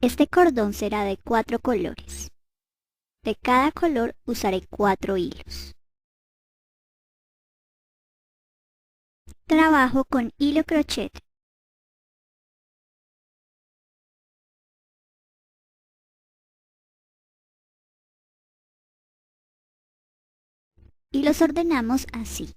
Este cordón será de 4 colores. De cada color usaré 4 hilos. Trabajo con hilo crochet. Y los ordenamos así.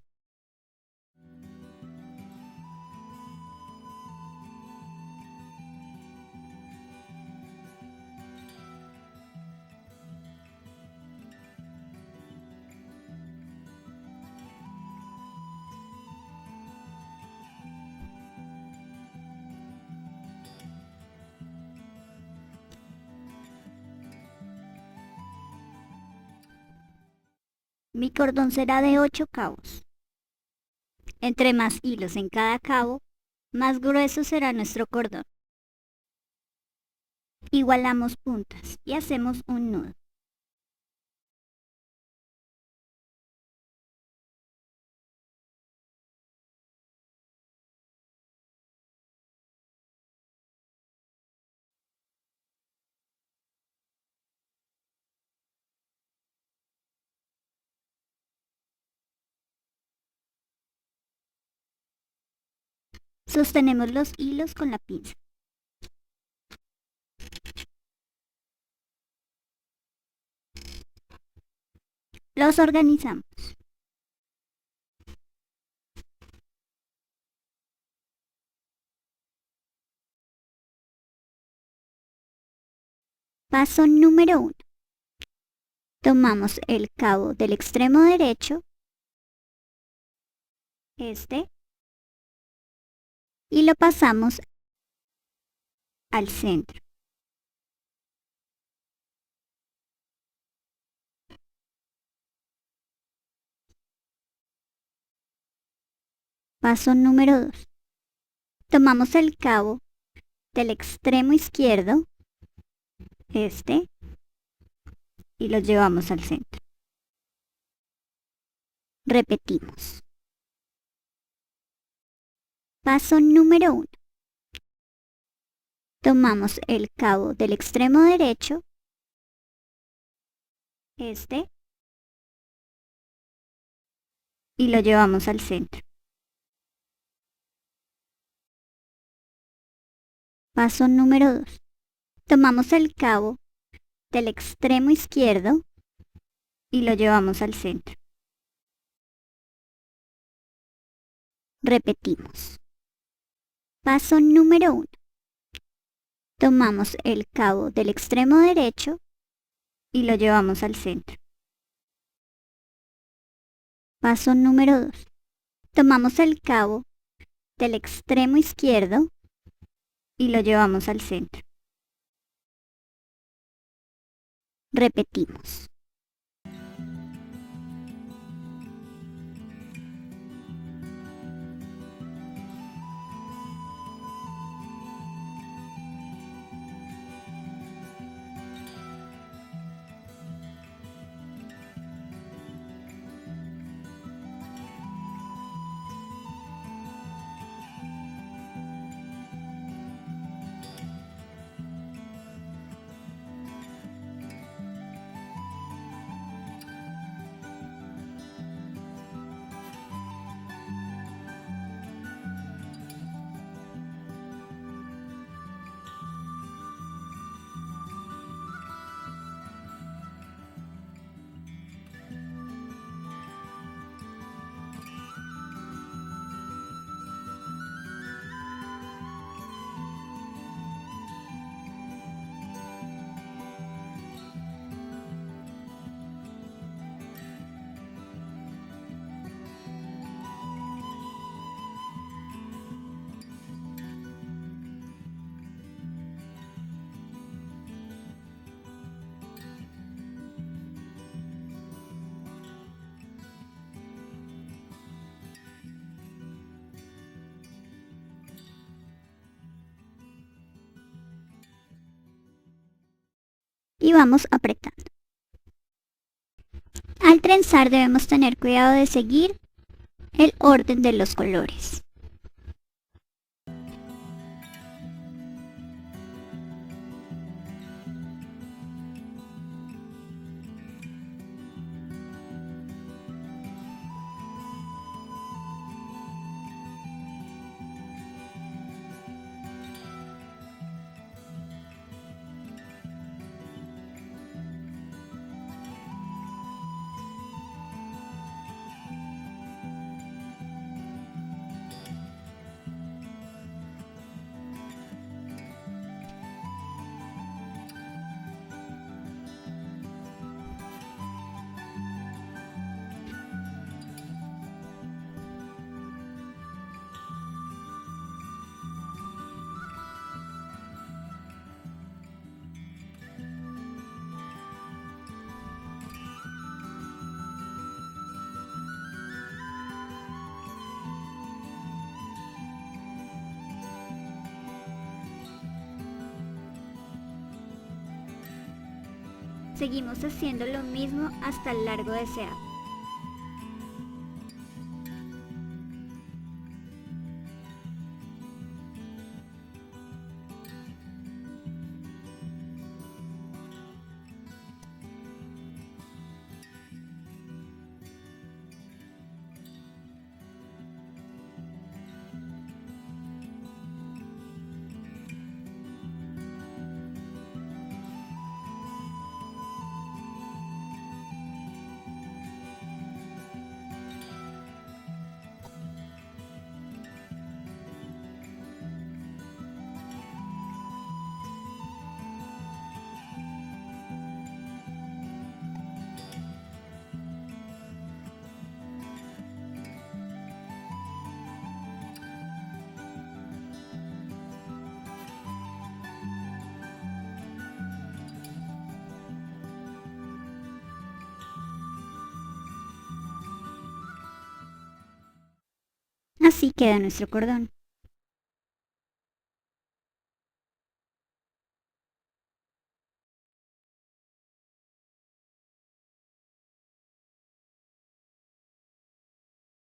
Mi cordón será de 8 cabos. Entre más hilos en cada cabo, más grueso será nuestro cordón. Igualamos puntas y hacemos un nudo. Sostenemos los hilos con la pinza. Los organizamos. Paso número 1. Tomamos el cabo del extremo derecho, y lo pasamos al centro. Paso número 2. Tomamos el cabo del extremo izquierdo, y lo llevamos al centro. Repetimos. Paso número 1. Tomamos el cabo del extremo derecho, y lo llevamos al centro. Paso número 2. Tomamos el cabo del extremo izquierdo y lo llevamos al centro. Repetimos. Paso número 1. Tomamos el cabo del extremo derecho y lo llevamos al centro. Paso número 2. Tomamos el cabo del extremo izquierdo y lo llevamos al centro. Repetimos. Y vamos apretando. Al trenzar debemos tener cuidado de seguir el orden de los colores. Seguimos haciendo lo mismo hasta el largo deseado. Así queda nuestro cordón.